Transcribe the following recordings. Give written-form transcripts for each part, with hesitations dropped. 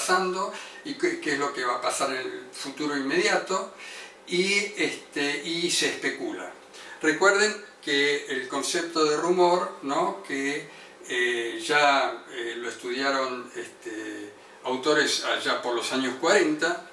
pasando y qué es lo que va a pasar en el futuro inmediato, y se especula. Recuerden que el concepto de rumor, ¿no?, que ya lo estudiaron autores allá por los años 40,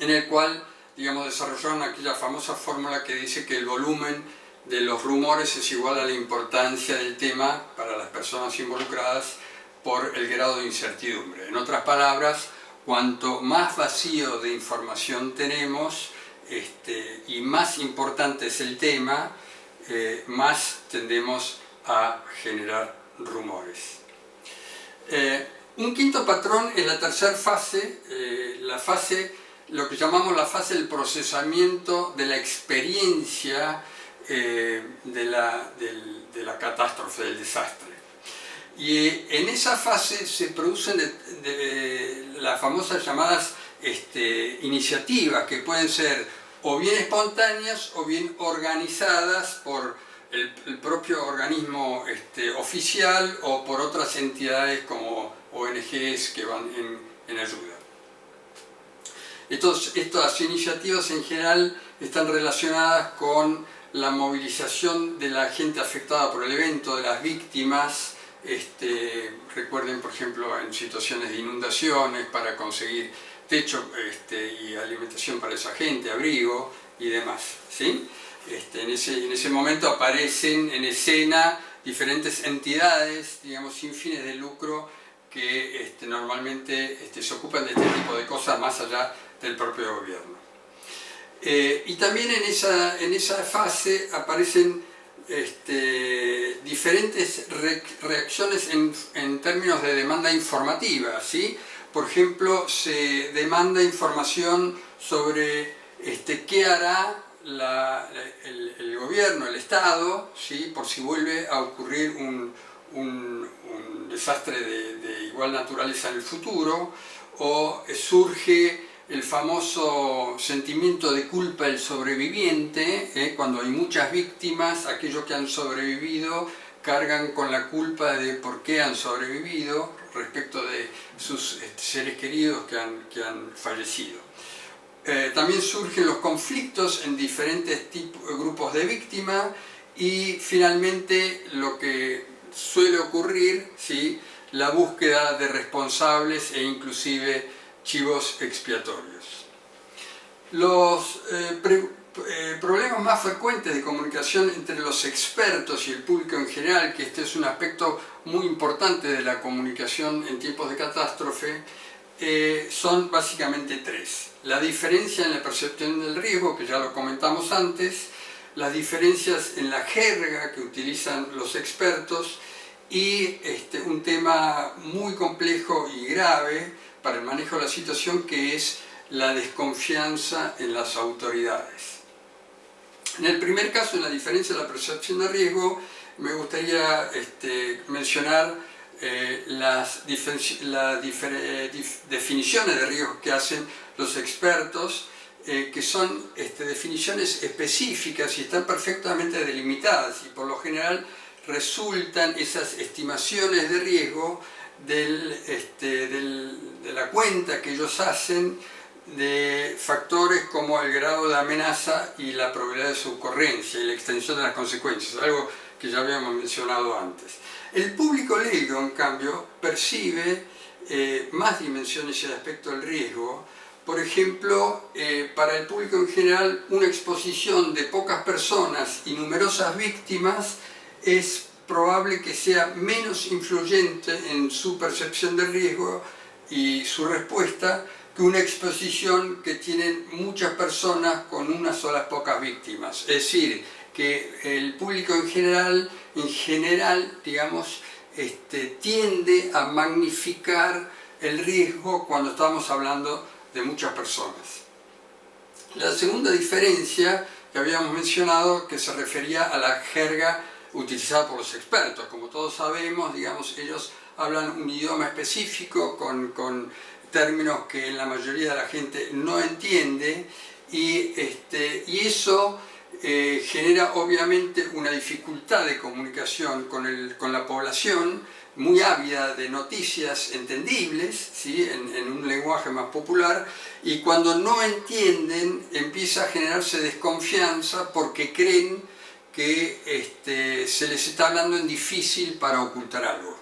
en el cual, digamos, desarrollaron aquella famosa fórmula que dice que el volumen de los rumores es igual a la importancia del tema para las personas involucradas por el grado de incertidumbre. En otras palabras, cuanto más vacío de información tenemos y más importante es el tema, más tendemos a generar rumores. Un quinto patrón es la tercera fase, lo que llamamos la fase del procesamiento de la experiencia de la catástrofe, del desastre. Y en esa fase se producen las famosas llamadas iniciativas, que pueden ser o bien espontáneas o bien organizadas por el propio organismo oficial o por otras entidades como ONGs que van en ayuda. Estas iniciativas en general están relacionadas con la movilización de la gente afectada por el evento, de las víctimas. Recuerden, por ejemplo, en situaciones de inundaciones, para conseguir techo y alimentación para esa gente, abrigo y demás, ¿sí? En ese momento aparecen en escena diferentes entidades, digamos, sin fines de lucro, que normalmente se ocupan de este tipo de cosas más allá del propio gobierno. Y también en esa fase aparecen diferentes reacciones en términos de demanda informativa, ¿sí? Por ejemplo, se demanda información sobre qué hará el gobierno, el Estado, ¿sí?, por si vuelve a ocurrir un desastre de igual naturaleza en el futuro, o surge el famoso sentimiento de culpa del sobreviviente, cuando hay muchas víctimas, aquellos que han sobrevivido cargan con la culpa de por qué han sobrevivido respecto de sus seres queridos que han fallecido. También surgen los conflictos en diferentes grupos de víctimas y finalmente lo que suele ocurrir, ¿sí?, la búsqueda de responsables e inclusive chivos expiatorios. Los problemas más frecuentes de comunicación entre los expertos y el público en general, que este es un aspecto muy importante de la comunicación en tiempos de catástrofe, son básicamente tres. La diferencia en la percepción del riesgo, que ya lo comentamos antes, las diferencias en la jerga que utilizan los expertos y un tema muy complejo y grave para el manejo de la situación, que es la desconfianza en las autoridades. En el primer caso, en la diferencia de la percepción de riesgo, me gustaría mencionar las definiciones de riesgos que hacen los expertos, que son definiciones específicas y están perfectamente delimitadas, y por lo general resultan esas estimaciones de riesgo de la cuenta que ellos hacen de factores como el grado de amenaza y la probabilidad de su ocurrencia y la extensión de las consecuencias, algo que ya habíamos mencionado antes. El público leigo, en cambio, percibe más dimensiones y aspectos del riesgo. Por ejemplo, para el público en general, una exposición de pocas personas y numerosas víctimas es probable que sea menos influyente en su percepción del riesgo y su respuesta que una exposición que tienen muchas personas con unas solas pocas víctimas. Es decir, que el público en general, digamos, tiende a magnificar el riesgo cuando estamos hablando de muchas personas. La segunda diferencia que habíamos mencionado, que se refería a la jerga utilizada por los expertos. Como todos sabemos, digamos, ellos hablan un idioma específico con términos que la mayoría de la gente no entiende, y eso genera obviamente una dificultad de comunicación con la población muy ávida de noticias entendibles, ¿sí? en un lenguaje más popular, y cuando no entienden empieza a generarse desconfianza porque creen que se les está hablando en difícil para ocultar algo.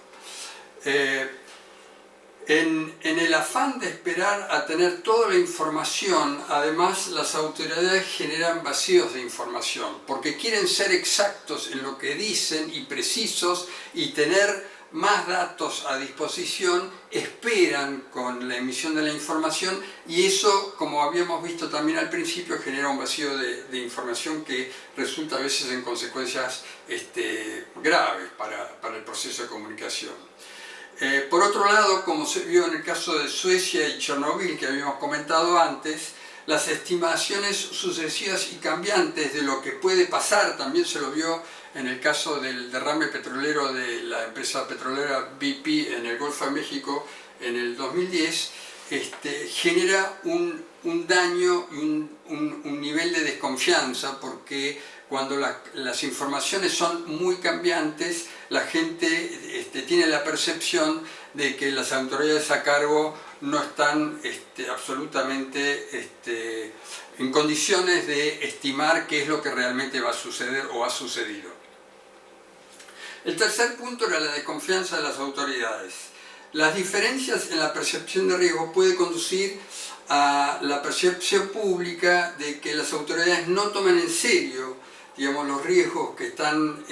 En el afán de esperar a tener toda la información, además las autoridades generan vacíos de información, porque quieren ser exactos en lo que dicen y precisos y tener más datos a disposición, esperan con la emisión de la información y eso, como habíamos visto también al principio, genera un vacío de información que resulta a veces en consecuencias graves para el proceso de comunicación. Por otro lado, como se vio en el caso de Suecia y Chernobyl, que habíamos comentado antes, las estimaciones sucesivas y cambiantes de lo que puede pasar, también se lo vio en el caso del derrame petrolero de la empresa petrolera BP en el Golfo de México en el 2010, genera un daño y un nivel de desconfianza, porque cuando las informaciones son muy cambiantes, la gente tiene la percepción de que las autoridades a cargo no están absolutamente en condiciones de estimar qué es lo que realmente va a suceder o ha sucedido. El tercer punto era la desconfianza de las autoridades. Las diferencias en la percepción de riesgo puede conducir a la percepción pública de que las autoridades no toman en serio, digamos, los riesgos que están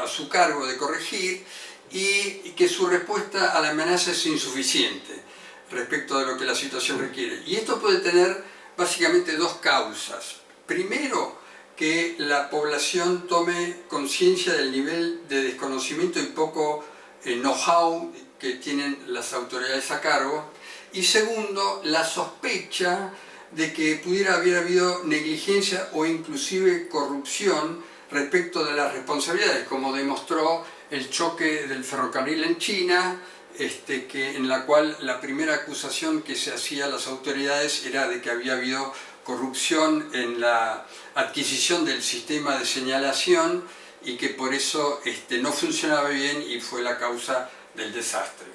a su cargo de corregir y que su respuesta a la amenaza es insuficiente respecto de lo que la situación requiere. Y esto puede tener básicamente dos causas. Primero, que la población tome conciencia del nivel de desconocimiento y poco know-how que tienen las autoridades a cargo. Y segundo, la sospecha de que pudiera haber habido negligencia o inclusive corrupción respecto de las responsabilidades, como demostró el choque del ferrocarril en China, en la cual la primera acusación que se hacía a las autoridades era de que había habido corrupción en la adquisición del sistema de señalación y que por eso no funcionaba bien y fue la causa del desastre.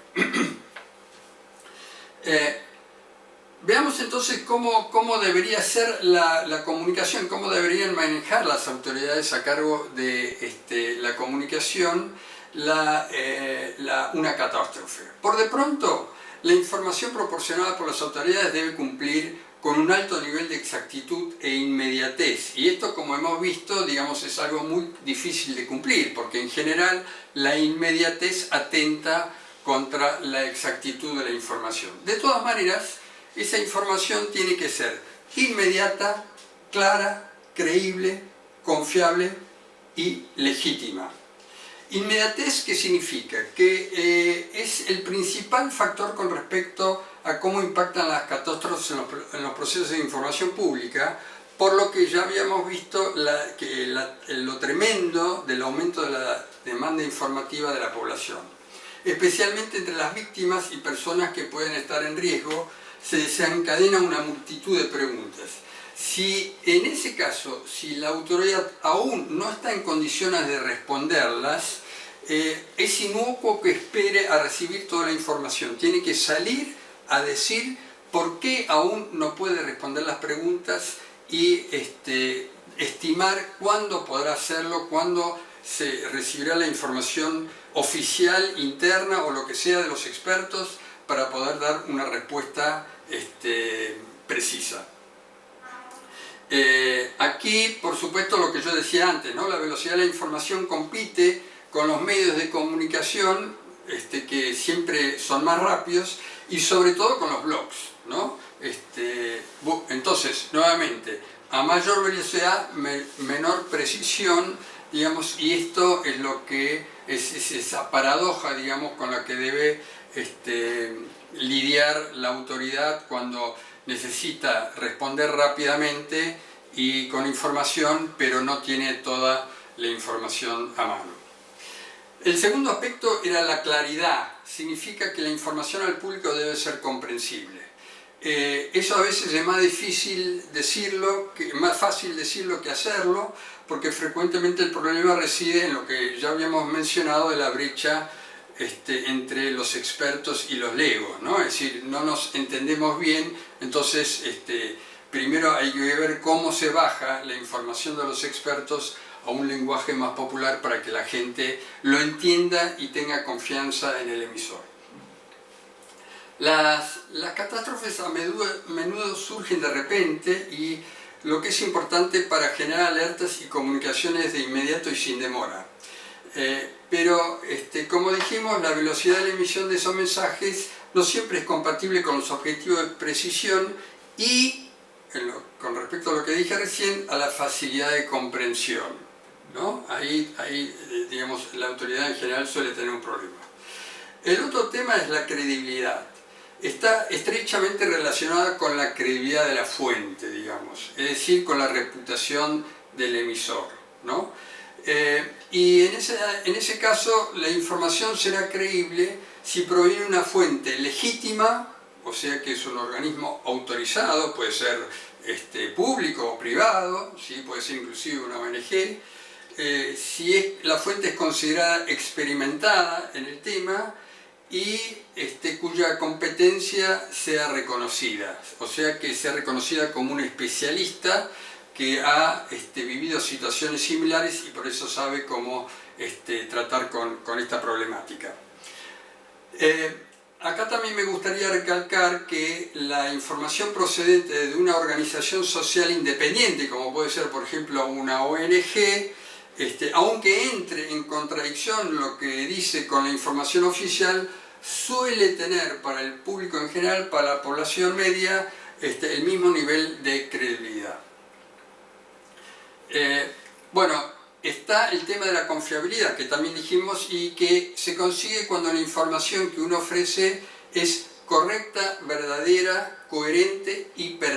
Veamos entonces cómo debería ser la comunicación, cómo deberían manejar las autoridades a cargo de la comunicación una catástrofe. Por de pronto, la información proporcionada por las autoridades debe cumplir con un alto nivel de exactitud e inmediatez. Y esto, como hemos visto, digamos, es algo muy difícil de cumplir, porque en general la inmediatez atenta contra la exactitud de la información. De todas maneras, esa información tiene que ser inmediata, clara, creíble, confiable y legítima. Inmediatez, ¿qué significa? Que es el principal factor con respecto a cómo impactan las catástrofes en los procesos de información pública, por lo que ya habíamos visto lo tremendo del aumento de la demanda informativa de la población. Especialmente entre las víctimas y personas que pueden estar en riesgo, se desencadena una multitud de preguntas. Si en ese caso, si la autoridad aún no está en condiciones de responderlas, es inocuo que espere a recibir toda la información. Tiene que salir a decir por qué aún no puede responder las preguntas y estimar cuándo podrá hacerlo, cuándo se recibirá la información oficial, interna o lo que sea de los expertos para poder dar una respuesta precisa. Aquí, por supuesto, lo que yo decía antes, ¿no? La velocidad de la información compite con los medios de comunicación que siempre son más rápidos y sobre todo con los blogs, ¿no? Entonces, nuevamente, a mayor velocidad, menor precisión, digamos, y esto es lo que es esa paradoja, digamos, con la que debe lidiar la autoridad cuando necesita responder rápidamente y con información, pero no tiene toda la información a mano. El segundo aspecto era la claridad. Significa que la información al público debe ser comprensible. Eso a veces es más difícil decirlo, más fácil decirlo que hacerlo, porque frecuentemente el problema reside en lo que ya habíamos mencionado de la brecha entre los expertos y los legos, ¿no? Es decir, no nos entendemos bien, entonces primero hay que ver cómo se baja la información de los expertos a un lenguaje más popular para que la gente lo entienda y tenga confianza en el emisor. Las catástrofes a menudo surgen de repente y lo que es importante para generar alertas y comunicaciones de inmediato y sin demora. Pero, como dijimos, la velocidad de la emisión de esos mensajes no siempre es compatible con los objetivos de precisión y, con respecto a lo que dije recién, a la facilidad de comprensión, ¿no? Ahí, digamos, la autoridad en general suele tener un problema. El otro tema es la credibilidad. Está estrechamente relacionada con la credibilidad de la fuente, digamos, es decir, con la reputación del emisor, ¿no? Y en ese caso la información será creíble si proviene de una fuente legítima, o sea que es un organismo autorizado, puede ser público o privado, ¿sí? Puede ser inclusive una ONG, si la fuente es considerada experimentada en el tema y cuya competencia sea reconocida, o sea que sea reconocida como un especialista que ha vivido situaciones similares y por eso sabe cómo tratar con esta problemática. Acá también me gustaría recalcar que la información procedente de una organización social independiente, como puede ser por ejemplo una ONG, aunque entre en contradicción lo que dice con la información oficial, suele tener para el público en general, para la población media, el mismo nivel de credibilidad. Bueno, está el tema de la confiabilidad, que también dijimos, y que se consigue cuando la información que uno ofrece es correcta, verdadera, coherente y pertinente.